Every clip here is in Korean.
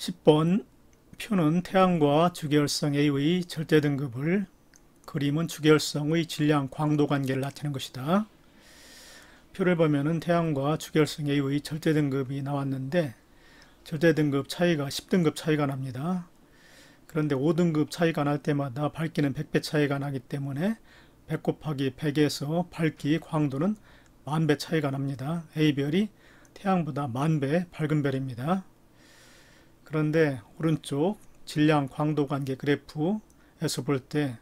10번 표는 태양과 주계열성 A의 절대등급을, 그림은 주계열성의 질량 광도 관계를 나타낸 것이다. 표를 보면은 태양과 주계열성 A의 절대등급이 나왔는데 절대등급 차이가 10등급 차이가 납니다. 그런데 5등급 차이가 날 때마다 밝기는 100배 차이가 나기 때문에 100 곱하기 100에서 밝기 광도는 10,000배 차이가 납니다. A별이 태양보다 10,000배 밝은 별입니다. 그런데 오른쪽 질량 광도 관계 그래프에서 볼 때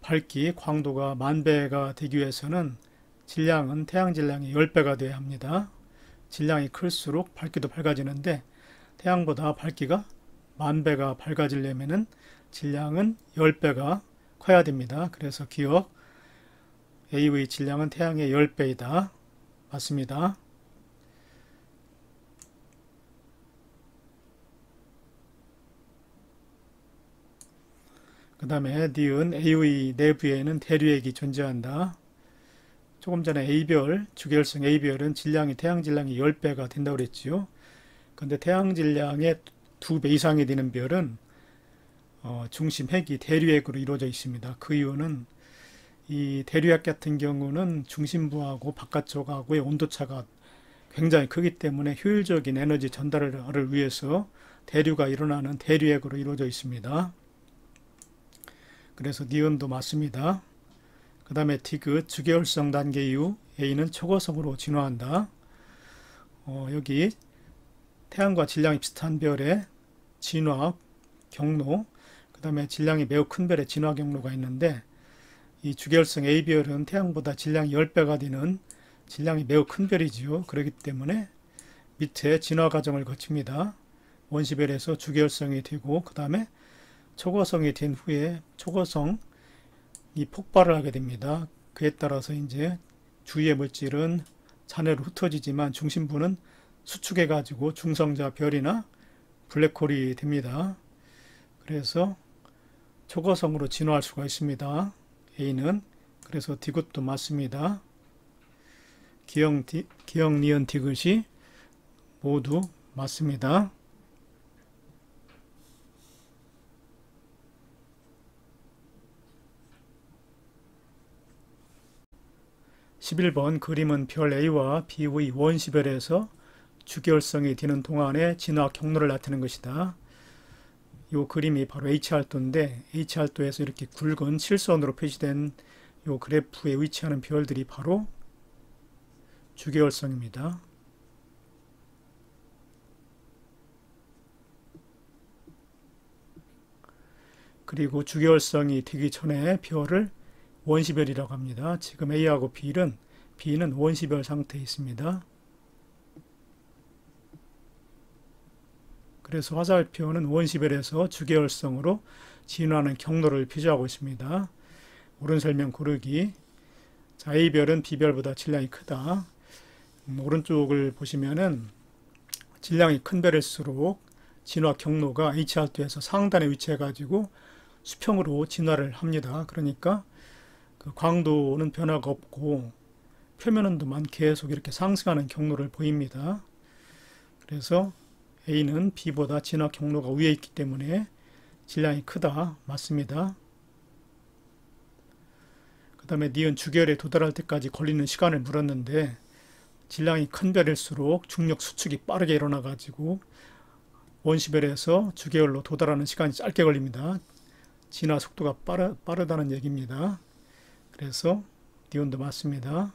밝기 광도가 10,000배가 되기 위해서는 질량은 태양 질량이 10배가 돼야 합니다. 질량이 클수록 밝기도 밝아지는데 태양보다 밝기가 10,000배가 밝아지려면 질량은 10배가 커야 됩니다. 그래서 기억, A의 질량은 태양의 10배이다. 맞습니다. 그 다음에 니은 A의 내부에는 대류액이 존재한다. 조금 전에 A별, 주계열성 A별은 질량이 태양 질량이 10배가 된다고 그랬지요. 그런데 태양 질량의 2배 이상이 되는 별은 중심 핵이 대류액으로 이루어져 있습니다. 그 이유는 이 대류액 같은 경우는 중심부하고 바깥쪽하고의 온도차가 굉장히 크기 때문에 효율적인 에너지 전달을 위해서 대류가 일어나는 대류액으로 이루어져 있습니다. 그래서 니은도 맞습니다. 그 다음에 디귿 주계열성 단계 이후 A는 초고성으로 진화한다. 여기 태양과 질량이 비슷한 별의 진화 경로, 그 다음에 질량이 매우 큰 별의 진화 경로가 있는데 이 주계열성 A별은 태양보다 질량이 10배가 되는 질량이 매우 큰 별이지요. 그렇기 때문에 밑에 진화 과정을 거칩니다. 원시별에서 주계열성이 되고 그 다음에 초고성이 된 후에 초고성이 폭발을 하게 됩니다. 그에 따라서 이제 주위의 물질은 잔해로 흩어지지만 중심부는 수축해 가지고 중성자 별이나 블랙홀이 됩니다. 그래서 초고성으로 진화할 수가 있습니다. A는. 그래서 디귿도 맞습니다. 기역, 니은, 디귿이 모두 맞습니다. 11번 그림은 별 A와 B의 원시별에서 주계열성이 되는 동안의 진화 경로를 나타내는 것이다. 이 그림이 바로 H알도인데 H알도에서 이렇게 굵은 실선으로 표시된 이 그래프에 위치하는 별들이 바로 주계열성입니다. 그리고 주계열성이 되기 전에 별을 원시별이라고 합니다. 지금 A하고 B는 원시별 상태에 있습니다. 그래서 화살표는 원시별에서 주계열성으로 진화하는 경로를 표시하고 있습니다. 옳은 설명 고르기. 자, A별은 B별보다 질량이 크다. 오른쪽을 보시면은 질량이 큰 별일수록 진화 경로가 H알도에서 상단에 위치해 가지고 수평으로 진화를 합니다. 그러니까 그 광도는 변화가 없고 표면 온도만 계속 이렇게 상승하는 경로를 보입니다. 그래서 A는 B보다 진화 경로가 위에 있기 때문에 질량이 크다. 맞습니다. 그 다음에 니은 주계열에 도달할 때까지 걸리는 시간을 물었는데 질량이 큰 별일수록 중력 수축이 빠르게 일어나 가지고 원시별에서 주계열로 도달하는 시간이 짧게 걸립니다. 진화 속도가 빠르다는 얘기입니다. 그래서 니은도 맞습니다.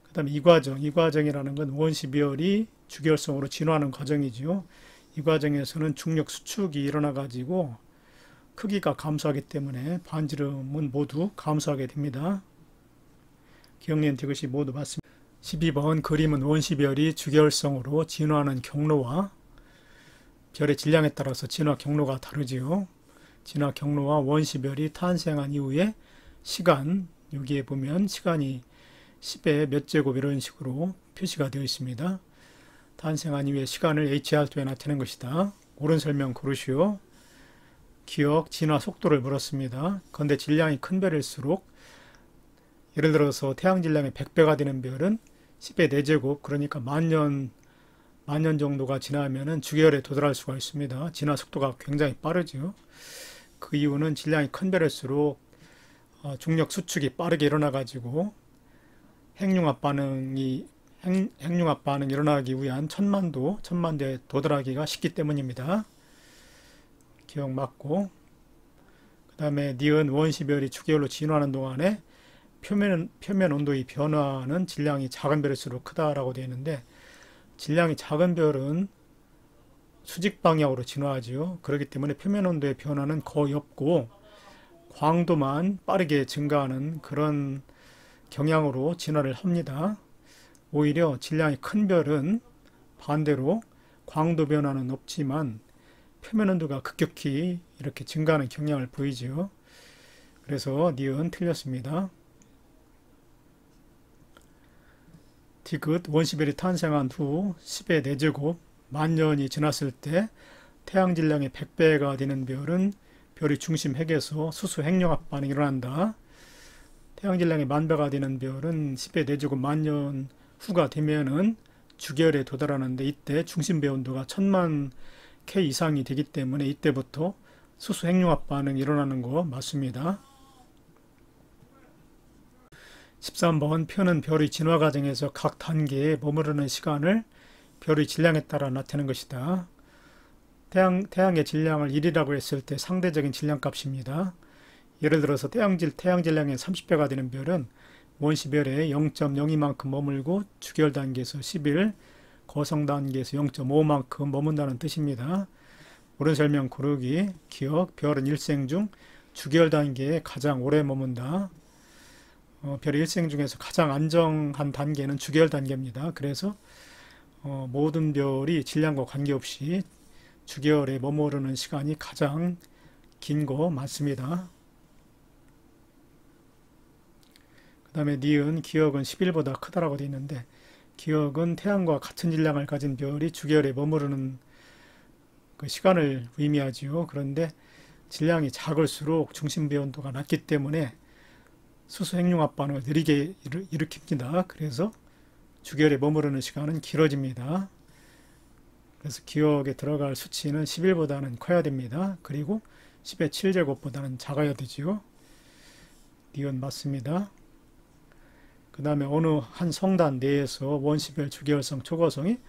그 다음에 이 과정이라는 건 원시별이 주계열성으로 진화하는 과정이지요. 이 과정에서는 중력 수축이 일어나 가지고 크기가 감소하기 때문에 반지름은 모두 감소하게 됩니다. 기억, 니은, 디귿이 모두 맞습니다. 12번 그림은 원시별이 주계열성으로 진화하는 경로와 별의 질량에 따라서 진화 경로가 다르지요. 진화 경로와 원시별이 탄생한 이후에 시간, 여기에 보면 시간이 10의 몇 제곱 이런 식으로 표시가 되어 있습니다. 탄생한 이후에 시간을 H알도에 나타낸 것이다. 옳은 설명 고르시오. 기억, 진화 속도를 물었습니다. 그런데 질량이 큰 별일수록 예를 들어서 태양 질량의 100배가 되는 별은 10의 4제곱, 그러니까 10,000년 만 년 정도가 지나면은 주계열에 도달할 수가 있습니다. 진화 속도가 굉장히 빠르죠. 그 이유는 질량이 큰 별일수록 중력 수축이 빠르게 일어나 가지고 핵융합 반응이 일어나기 위한 천만도에 도달하기가 쉽기 때문입니다. 기억 맞고, 그 다음에 니은 원시별이 주계열로 진화하는 동안에 표면 온도의 변화는 질량이 작은 별일수록 크다라고 되어 있는데, 질량이 작은 별은 수직 방향으로 진화하죠. 그렇기 때문에 표면 온도의 변화는 거의 없고 광도만 빠르게 증가하는 그런 경향으로 진화를 합니다. 오히려 질량이 큰 별은 반대로 광도 변화는 없지만 표면 온도가 급격히 이렇게 증가하는 경향을 보이죠. 그래서 니은 틀렸습니다. 디귿 원시별이 탄생한 후 10의 4제곱 만 년이 지났을 때 태양 질량의 100배가 되는 별은 별의 중심 핵에서 수소 핵융합 반응이 일어난다. 태양 질량의 10,000배가 되는 별은 10의 4제곱 만 년 후가 되면은 주계열에 도달하는데, 이때 중심배 온도가 1000만 K 이상이 되기 때문에 이때부터 수소 핵융합 반응이 일어나는 거 맞습니다. 13번 표는 별의 진화 과정에서 각 단계에 머무르는 시간을 별의 질량에 따라 나타내는 것이다. 태양의 질량을 1이라고 했을 때 상대적인 질량값입니다. 예를 들어서 태양 질량의 30배가 되는 별은 원시별에 0.02만큼 머물고 주계열 단계에서 10일, 거성 단계에서 0.5만큼 머문다는 뜻입니다. 옳은 설명 고르기. 기억, 별은 일생 중 주계열 단계에 가장 오래 머문다. 별의 일생 중에서 가장 안정한 단계는 주계열 단계입니다. 그래서 모든 별이 질량과 관계없이 주계열에 머무르는 시간이 가장 긴 거 맞습니다. 그 다음에 니은 기억은 10일보다 크다라고 되어 있는데, 기억은 태양과 같은 질량을 가진 별이 주계열에 머무르는 그 시간을 의미하지요. 그런데 질량이 작을수록 중심배 온도가 낮기 때문에 수소 핵융합 반응을 느리게 일으킵니다. 그래서 주계열에 머무르는 시간은 길어집니다. 그래서 기억에 들어갈 수치는 10일보다는 커야 됩니다. 그리고 10의 7제곱보다는 작아야 되지요. 니은 맞습니다. 그 다음에 어느 한 성단 내에서 원시별 주계열성 초고성이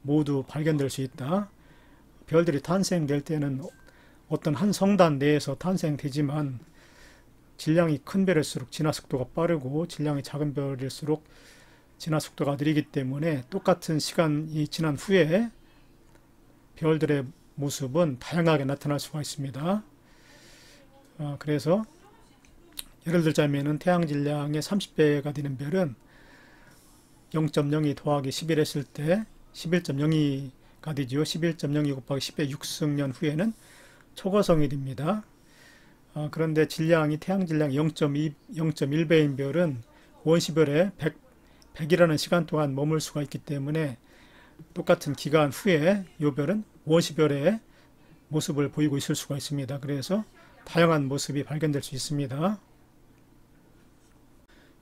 모두 발견될 수 있다. 별들이 탄생될 때는 어떤 한 성단 내에서 탄생되지만 질량이 큰 별일수록 진화 속도가 빠르고 질량이 작은 별일수록 진화 속도가 느리기 때문에 똑같은 시간이 지난 후에 별들의 모습은 다양하게 나타날 수가 있습니다. 그래서 예를 들자면은 태양 질량의 30배가 되는 별은 0.02 더하기 11 했을 때 11.02가 되죠. 11.02 곱하기 10의 6승년 후에는 초고성이 됩니다. 그런데 질량이 태양 질량 0.1배인 별은 원시별에 100이라는 시간 동안 머물 수가 있기 때문에 똑같은 기간 후에 이 별은 원시별의 모습을 보이고 있을 수가 있습니다. 그래서 다양한 모습이 발견될 수 있습니다.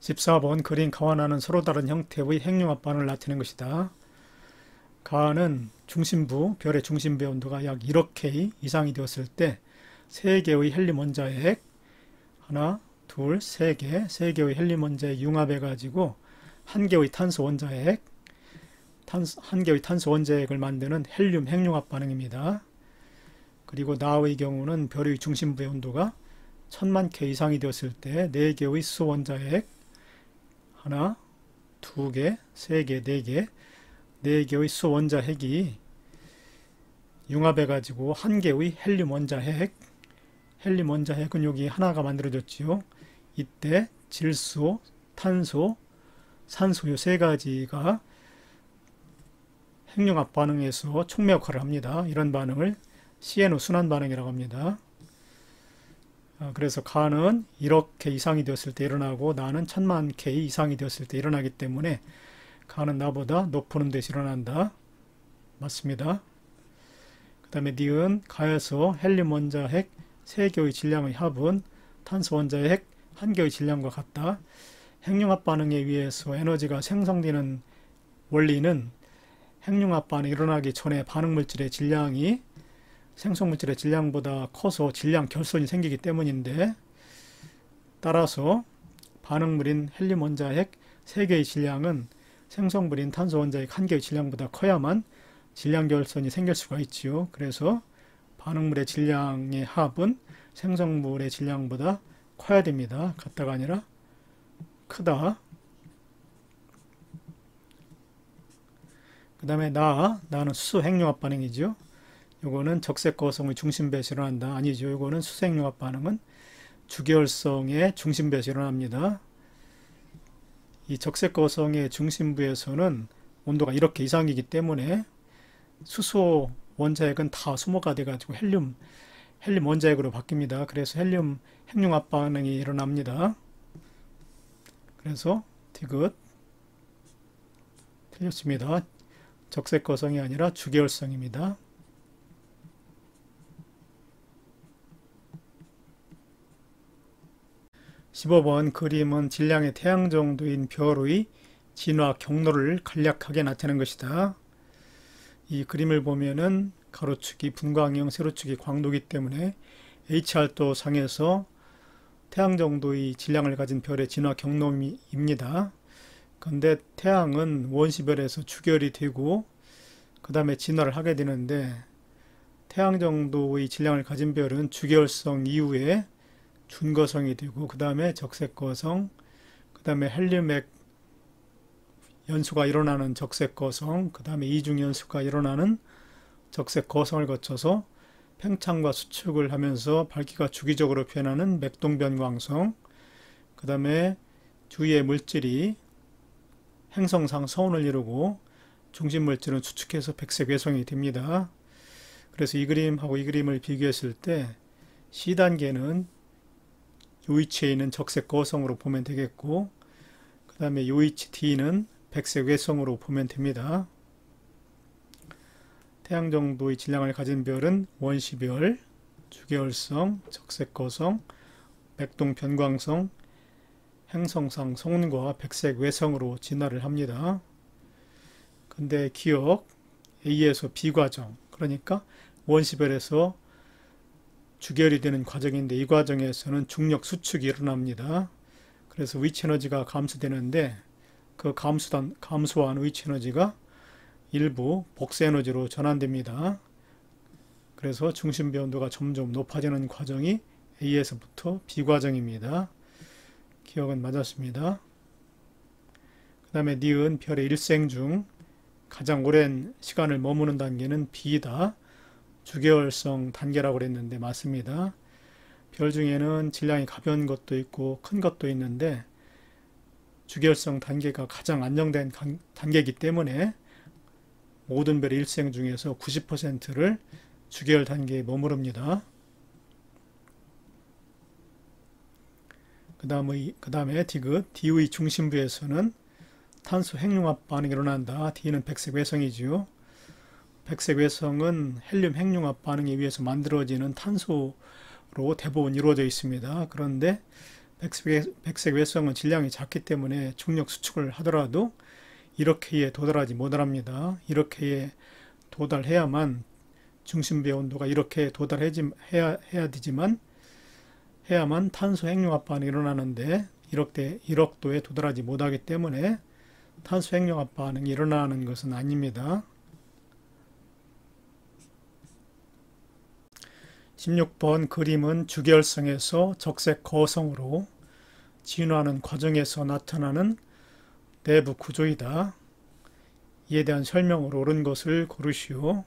14번 그린 가와나는 서로 다른 형태의 핵융합 반응을 나타내는 것이다. 가와는 별의 중심배 온도가 약 1억 K 이상이 되었을 때 3개의 헬륨 원자의 핵, 하나, 둘, 3개, 3개의 헬륨 원자의 융합해가지고 1개의 탄소 원자의 핵, 1개의 탄소 원자의 핵을 만드는 헬륨 핵융합 반응입니다. 그리고 나의 경우는 별의 중심부의 온도가 1000만 K 이상이 되었을 때 4개의 수소 원자의 핵, 하나, 2개, 3개, 4개, 4개의 수소 원자 핵이 융합해가지고 1개의 헬륨 원자 핵, 헬륨 원자 핵은 여기 하나가 만들어졌지요. 이때 질소, 탄소, 산소 이 3가지가 핵융합 반응에서 촉매 역할을 합니다. 이런 반응을 CNO 순환 반응이라고 합니다. 그래서 가는 1억 K 이상이 되었을 때 일어나고 나는 1000만 K 이상이 되었을 때 일어나기 때문에 가는 나보다 높은 온도에서 일어난다. 맞습니다. 그 다음에 니은 가에서 헬륨 원자 핵 3개의 질량의 합은 탄소 원자의 핵 1개의 질량과 같다. 핵융합 반응에 의해서 에너지가 생성되는 원리는 핵융합 반응이 일어나기 전에 반응물질의 질량이 생성물질의 질량보다 커서 질량 결손이 생기기 때문인데, 따라서 반응물인 헬륨 원자핵 3개의 질량은 생성물인 탄소 원자핵 1개의 질량보다 커야만 질량 결손이 생길 수가 있지요. 그래서 반응물의 질량의 합은 생성물의 질량보다 커야 됩니다. 같다가 아니라 크다. 그 다음에 나는 수소 핵융합 반응이죠. 요거는 적색 거성의 중심배에서 일어난다. 아니죠. 요거는 수소 핵융합 반응은 주계열성의 중심부에서 일어납니다. 이 적색 거성의 중심부에서는 온도가 이렇게 이상이기 때문에 수소 원자핵은 다 수모가 돼가지고 헬륨 원자핵으로 바뀝니다. 그래서 헬륨 핵융합 반응이 일어납니다. 그래서 디귿 틀렸습니다. 적색 거성이 아니라 주계열성입니다. 15번 그림은 질량의 태양 정도인 별의 진화 경로를 간략하게 나타낸 것이다. 이 그림을 보면은 가로축이 분광형, 세로축이 광도이기 때문에 HR도 상에서 태양 정도의 질량을 가진 별의 진화 경로입니다. 그런데 태양은 원시별에서 주결이 되고 그 다음에 진화를 하게 되는데, 태양 정도의 질량을 가진 별은 주계열성 이후에 준거성이 되고 그 다음에 적색거성, 그 다음에 헬륨핵 연수가 일어나는 적색거성, 그 다음에 이중연수가 일어나는 적색거성을 거쳐서 팽창과 수축을 하면서 밝기가 주기적으로 변하는 맥동변광성, 그 다음에 주위의 물질이 행성상 서운을 이루고 중심물질은 수축해서 백색 외성이 됩니다. 그래서 이 그림하고 이 그림을 비교했을 때 C단계는 요 위치에 있는 적색 거성으로 보면 되겠고, 그 다음에 요 위치 D는 백색 외성으로 보면 됩니다. 태양 정도의 질량을 가진 별은 원시별, 주계열성, 적색 거성, 맥동 변광성, 행성상 성운과 백색 외성으로 진화를 합니다. 근데 기억 A에서 B 과정, 그러니까 원시별에서 주결이 되는 과정인데, 이 과정에서는 중력 수축이 일어납니다. 그래서 위치 에너지가 감소되는데, 그 감소한 위치 에너지가 일부 복수 에너지로 전환됩니다. 그래서 중심배 온도가 점점 높아지는 과정이 A에서부터 B 과정입니다. 기억은 맞았습니다. 그 다음에 니은 별의 일생 중 가장 오랜 시간을 머무는 단계는 B다. 주계열성 단계라고 그랬는데 맞습니다. 별 중에는 질량이 가벼운 것도 있고 큰 것도 있는데, 주계열성 단계가 가장 안정된 단계이기 때문에 모든 별의 일생 중에서 90%를 주계열 단계에 머무릅니다. 그 다음에 디귿, D의 중심부에서는 탄소 핵융합 반응이 일어난다. D는 백색 외성이지요. 백색 외성은 헬륨 핵융합 반응에 의해서 만들어지는 탄소로 대부분 이루어져 있습니다. 그런데 백색 외성은 질량이 작기 때문에 중력 수축을 하더라도 이렇게에 도달하지 못합니다. 이렇게에 도달해야만 중심배 온도가 이렇게 도달해야 되지만 해야만 탄소 핵융합 반응이 일어나는데, 1억도에 도달하지 못하기 때문에 탄소 핵융합 반응이 일어나는 것은 아닙니다. 16번 그림은 주계열성에서 적색 거성으로 진화하는 과정에서 나타나는 내부 구조이다. 이에 대한 설명으로 옳은 것을 고르시오.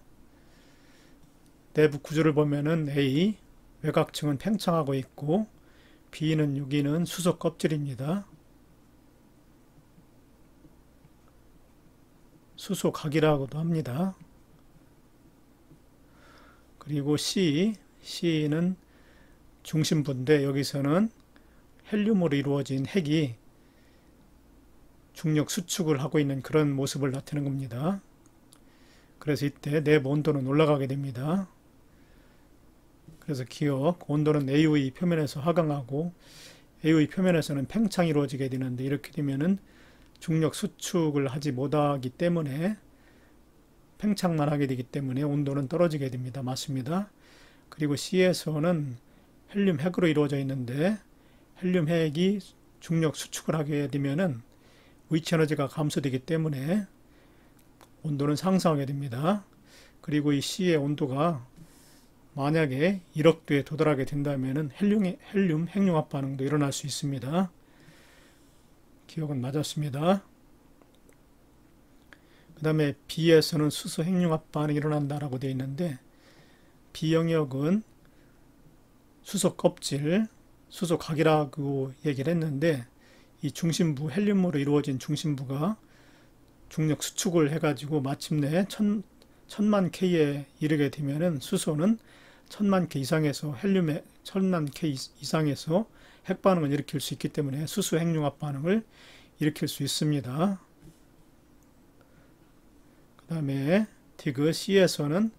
내부 구조를 보면은 A, 외곽층은 팽창하고 있고, B는 여기는 수소 껍질입니다. 수소각이라고도 합니다. 그리고 C는 중심부인데, 여기서는 헬륨으로 이루어진 핵이 중력 수축을 하고 있는 그런 모습을 나타내는 겁니다. 그래서 이때 내부 온도는 올라가게 됩니다. 그래서 기억, 온도는 A의 표면에서 하강하고 A의 표면에서는 팽창이 이루어지게 되는데, 이렇게 되면은 중력 수축을 하지 못하기 때문에 팽창만 하게 되기 때문에 온도는 떨어지게 됩니다. 맞습니다. 그리고 C에서는 헬륨 핵으로 이루어져 있는데 헬륨 핵이 중력 수축을 하게 되면은 위치 에너지가 감소되기 때문에 온도는 상승하게 됩니다. 그리고 이 C의 온도가 만약에 1억 도에 도달하게 된다면 헬륨 핵융합 반응도 일어날 수 있습니다. 기억은 맞았습니다. 그 다음에 B에서는 수소 핵융합 반응이 일어난다라고 되어 있는데 B 영역은 수소 껍질, 수소 각이라고 얘기를 했는데 이 중심부, 헬륨으로 이루어진 중심부가 중력 수축을 해가지고 마침내 1000만 K에 이르게 되면은 수소는 1000만 K 이상에서 헬륨의 1000만 K 이상에서 핵 반응을 일으킬 수 있기 때문에 수소 핵융합 반응을 일으킬 수 있습니다. 그 다음에 디귿 C에서는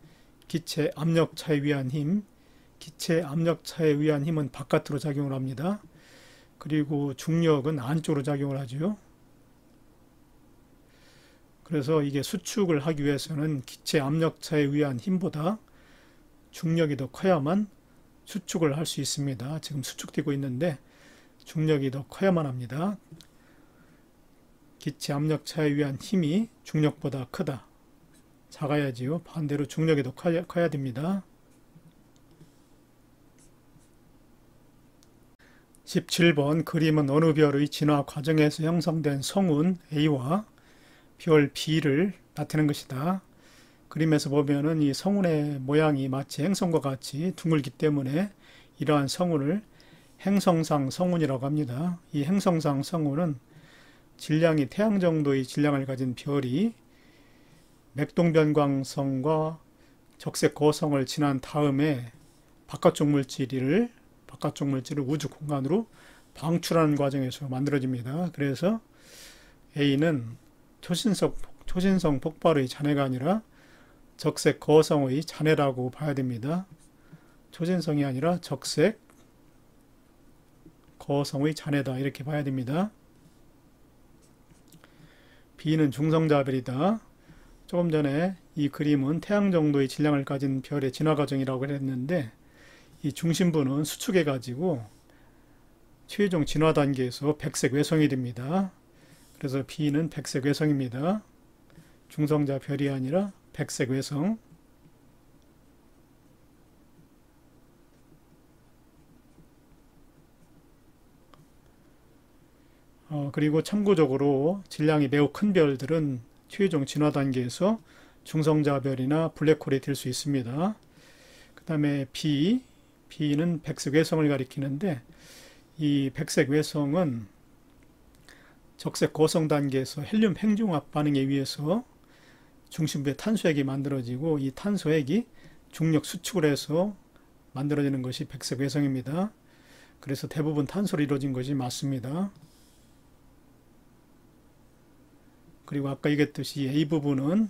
기체 압력 차에 의한 힘, 기체 압력 차에 의한 힘은 바깥으로 작용을 합니다. 그리고 중력은 안쪽으로 작용을 하죠. 그래서 이게 수축을 하기 위해서는 기체 압력 차에 의한 힘보다 중력이 더 커야만 수축을 할 수 있습니다. 지금 수축되고 있는데 중력이 더 커야만 합니다. 기체 압력 차에 의한 힘이 중력보다 크다. 작아야지요. 반대로 중력이 더 커야 됩니다. 17번 그림은 어느 별의 진화 과정에서 형성된 성운 A와 별 B를 나타내는 것이다. 그림에서 보면은 이 성운의 모양이 마치 행성과 같이 둥글기 때문에 이러한 성운을 행성상 성운이라고 합니다. 이 행성상 성운은 질량이 태양 정도의 질량을 가진 별이 맥동변광성과 적색 거성을 지난 다음에 바깥쪽 물질을 우주 공간으로 방출하는 과정에서 만들어집니다. 그래서 A는 초신성 폭발의 잔해가 아니라 적색 거성의 잔해라고 봐야 됩니다. 초신성이 아니라 적색 거성의 잔해다 이렇게 봐야 됩니다. B는 중성자별이다. 조금 전에 이 그림은 태양 정도의 질량을 가진 별의 진화 과정이라고 했는데 이 중심부는 수축해 가지고 최종 진화 단계에서 백색 외성이 됩니다. 그래서 B는 백색 외성입니다. 중성자 별이 아니라 백색 외성. 그리고 참고적으로 질량이 매우 큰 별들은 최종 진화 단계에서 중성자 별이나 블랙홀이 될 수 있습니다. 그 다음에 B는 백색 외성을 가리키는데 이 백색 외성은 적색 거성 단계에서 헬륨 핵융합 반응에 의해서 중심부에 탄소핵이 만들어지고 이 탄소핵이 중력 수축을 해서 만들어지는 것이 백색 외성입니다. 그래서 대부분 탄소로 이루어진 것이 맞습니다. 그리고 아까 얘기했듯이 A 부분은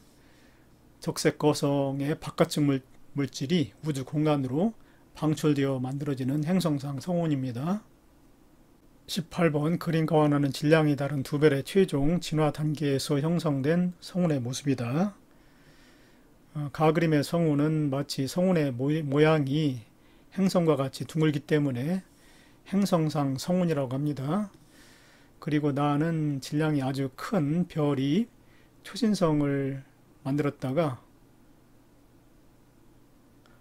적색 거성의 바깥쪽 물질이 우주 공간으로 방출되어 만들어지는 행성상 성운입니다. 18번 그림과 원하는 질량이 다른 두 별의 최종 진화 단계에서 형성된 성운의 모습이다. 가그림의 성운은 마치 성운의 모양이 행성과 같이 둥글기 때문에 행성상 성운이라고 합니다. 그리고 나는 질량이 아주 큰 별이 초신성을 만들었다가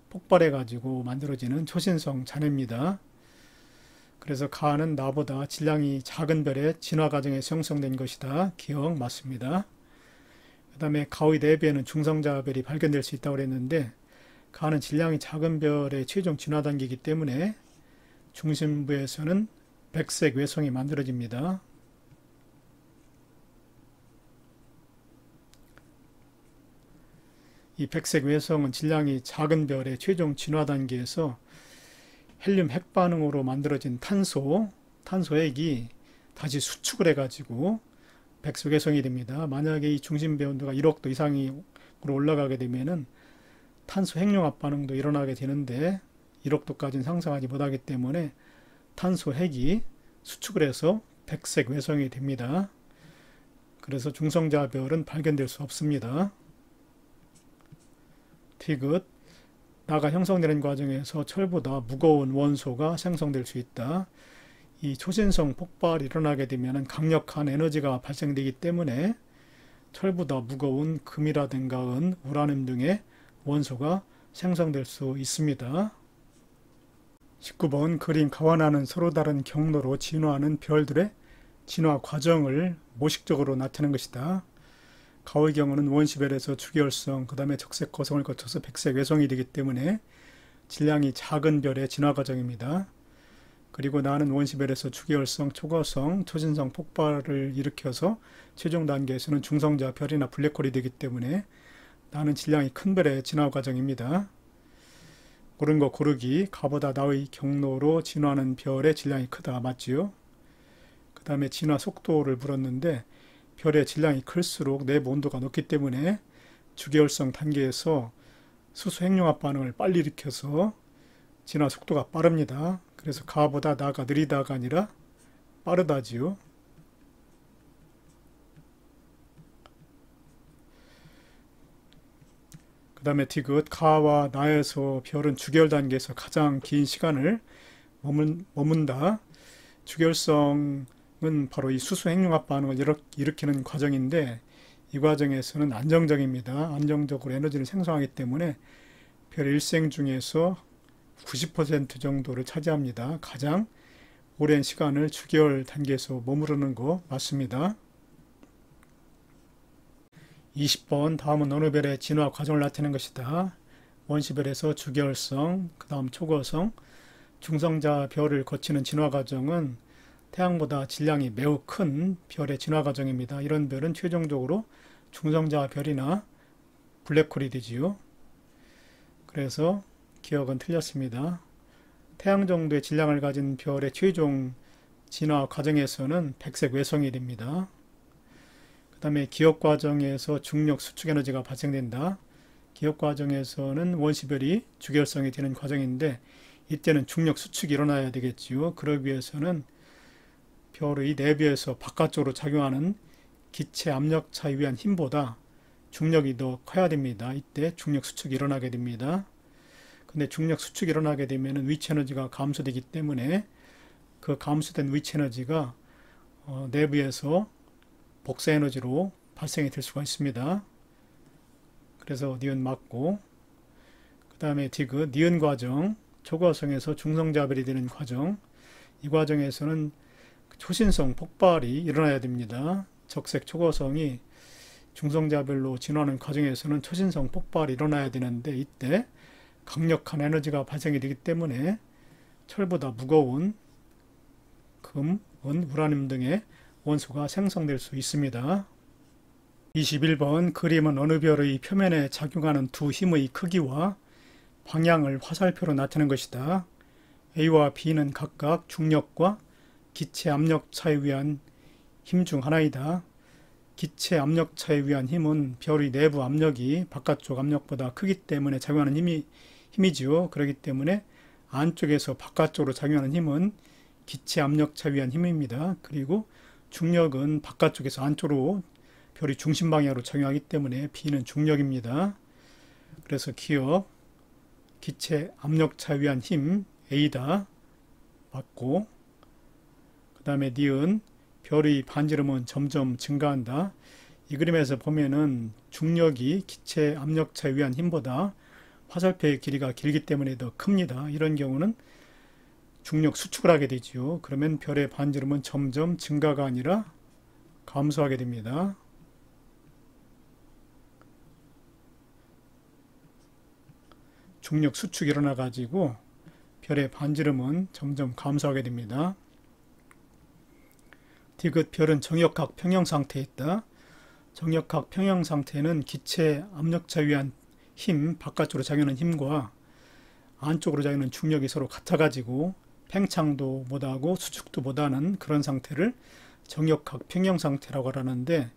폭발해 가지고 만들어지는 초신성 잔해입니다. 그래서 가는 나보다 질량이 작은 별의 진화 과정에서 형성된 것이다. 기억 맞습니다. 그 다음에 가의 내부에는 중성자별이 발견될 수 있다고 그랬는데 가는 질량이 작은 별의 최종 진화 단계이기 때문에 중심부에서는 백색 외성이 만들어집니다. 이 백색 외성은 질량이 작은 별의 최종 진화 단계에서 헬륨 핵 반응으로 만들어진 탄소핵이 다시 수축을 해가지고 백색 외성이 됩니다. 만약에 이 중심배 온도가 1억 도 이상으로 올라가게 되면은 탄소 핵융합 반응도 일어나게 되는데 1억 도까지는 상승하지 못하기 때문에 탄소 핵이 수축을 해서 백색 외성이 됩니다. 그래서 중성자별은 발견될 수 없습니다. 디귿 나가 형성되는 과정에서 철보다 무거운 원소가 생성될 수 있다. 이 초신성 폭발이 일어나게 되면 강력한 에너지가 발생되기 때문에 철보다 무거운 금이라든가 은, 우라늄 등의 원소가 생성될 수 있습니다. 19번 그림 가와나는 서로 다른 경로로 진화하는 별들의 진화 과정을 모식적으로 나타낸 것이다. 가의 경우는 원시별에서 주계열성, 그 다음에 적색 거성을 거쳐서 백색 외성이 되기 때문에 질량이 작은 별의 진화 과정입니다. 그리고 나는 원시별에서 주계열성, 초거성, 초신성 폭발을 일으켜서 최종 단계에서는 중성자 별이나 블랙홀이 되기 때문에 나는 질량이 큰 별의 진화 과정입니다. 옳은 거 고르기. 가보다 나의 경로로 진화하는 별의 질량이 크다. 맞지요? 그 다음에 진화 속도를 물었는데 별의 질량이 클수록 내부 온도가 높기 때문에 주계열성 단계에서 수소 핵융합 반응을 빨리 일으켜서 진화 속도가 빠릅니다. 그래서 가보다 나가 느리다가 아니라 빠르다지요. 그 다음에 디귿 가와 나에서 별은 주계열 단계에서 가장 긴 시간을 머문다. 주계열성은 바로 이 수소 핵융합 반응을 일으키는 과정인데 이 과정에서는 안정적입니다. 안정적으로 에너지를 생성하기 때문에 별 일생 중에서 90% 정도를 차지합니다. 가장 오랜 시간을 주계열 단계에서 머무르는 거 맞습니다. 20번 다음은 어느 별의 진화 과정을 나타낸 것이다. 원시별에서 주계열성, 그 다음 초거성, 중성자 별을 거치는 진화 과정은 태양보다 질량이 매우 큰 별의 진화 과정입니다. 이런 별은 최종적으로 중성자 별이나 블랙홀이 되지요. 그래서 기억은 틀렸습니다. 태양 정도의 질량을 가진 별의 최종 진화 과정에서는 백색 외성이 됩니다. 그 다음에 기억 과정에서 중력 수축 에너지가 발생된다. 기억 과정에서는 원시별이 주계열성이 되는 과정인데 이때는 중력 수축이 일어나야 되겠지요. 그러기 위해서는 별의 내부에서 바깥쪽으로 작용하는 기체 압력 차에 의한 힘보다 중력이 더 커야 됩니다. 이때 중력 수축이 일어나게 됩니다. 근데 중력 수축이 일어나게 되면 위치 에너지가 감소되기 때문에 그 감소된 위치 에너지가 내부에서 복사 에너지로 발생이 될 수가 있습니다. 그래서 니은 맞고, 그 다음에 디귿 니은 과정, 초거성에서 중성자별이 되는 과정. 이 과정에서는 초신성 폭발이 일어나야 됩니다. 적색 초거성이 중성자별로 진화하는 과정에서는 초신성 폭발이 일어나야 되는데 이때 강력한 에너지가 발생이 되기 때문에 철보다 무거운 금, 은, 우라늄 등의 원소가 생성될 수 있습니다. 21번 그림은 어느 별의 표면에 작용하는 두 힘의 크기와 방향을 화살표로 나타낸 것이다. A와 B는 각각 중력과 기체 압력차에 의한 힘 중 하나이다. 기체 압력차에 의한 힘은 별의 내부 압력이 바깥쪽 압력보다 크기 때문에 작용하는 힘이지요. 그렇기 때문에 안쪽에서 바깥쪽으로 작용하는 힘은 기체 압력차에 의한 힘입니다. 그리고 중력은 바깥쪽에서 안쪽으로 별이 중심 방향으로 작용하기 때문에 B는 중력입니다. 그래서 기억, 기체 압력차에 의한 힘 A다. 맞고, 그 다음에 니은 별의 반지름은 점점 증가한다. 이 그림에서 보면은 중력이 기체 압력차에 의한 힘보다 화살표의 길이가 길기 때문에 더 큽니다. 이런 경우는 중력 수축을 하게 되지요. 그러면 별의 반지름은 점점 증가가 아니라 감소하게 됩니다. 중력 수축이 일어나 가지고 별의 반지름은 점점 감소하게 됩니다. 디귿 별은 정역학 평형 상태에 있다. 정역학 평형 상태는 기체 압력차에 의한 힘, 바깥쪽으로 작용하는 힘과 안쪽으로 작용하는 중력이 서로 같아가지고 팽창도 못하고 수축도 못하는 그런 상태를 정역학 평형 상태라고 하는데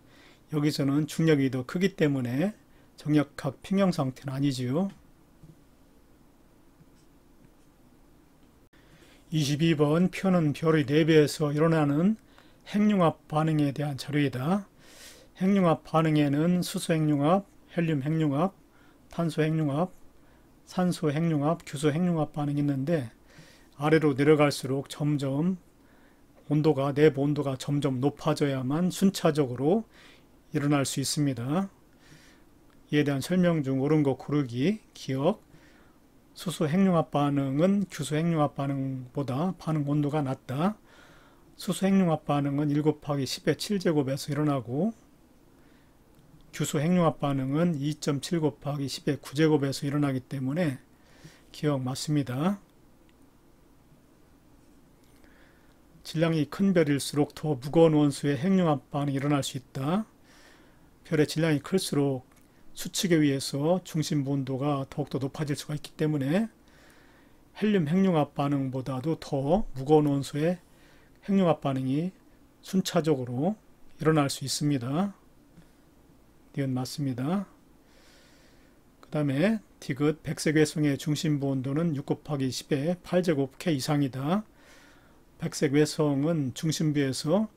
여기서는 중력이 더 크기 때문에 정역학 평형 상태는 아니지요. 22번 표는 별의 내부에서 일어나는 핵융합 반응에 대한 자료이다. 핵융합 반응에는 수소 핵융합, 헬륨 핵융합, 탄소 핵융합, 산소 핵융합, 규소 핵융합 반응이 있는데 아래로 내려갈수록 점점 온도가, 내부 온도가 점점 높아져야만 순차적으로 일어날 수 있습니다. 이에 대한 설명 중 옳은 거 고르기, 기억. 수소 핵융합 반응은 규소 핵융합 반응보다 반응 온도가 낮다. 수소 핵융합 반응은 1 곱하기 10의 7제곱에서 일어나고 규소 핵융합 반응은 2.7 곱하기 10의 9제곱에서 일어나기 때문에 기억 맞습니다. 질량이 큰 별일수록 더 무거운 원소의 핵융합 반응이 일어날 수 있다. 별의 질량이 클수록 수축에 의해서 중심부 온도가 더욱더 높아질 수가 있기 때문에 헬륨 핵융합 반응보다도 더 무거운 원소의 핵융합 반응이 순차적으로 일어날 수 있습니다. 니은 맞습니다. 그 다음에 디귿 백색 외성의 중심부 온도는 6 곱하기 10의 8제곱 K 이상이다. 백색 외성은 중심부에서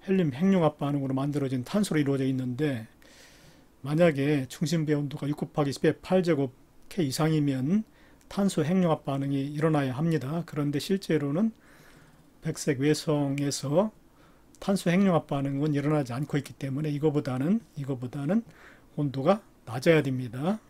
헬륨 핵융합 반응으로 만들어진 탄소로 이루어져 있는데 만약에 중심부의 온도가 6 곱하기 10의 8제곱 K 이상이면 탄소 핵융합 반응이 일어나야 합니다. 그런데 실제로는 백색 외성에서 탄소 핵융합 반응은 일어나지 않고 있기 때문에 이거보다는 온도가 낮아야 됩니다.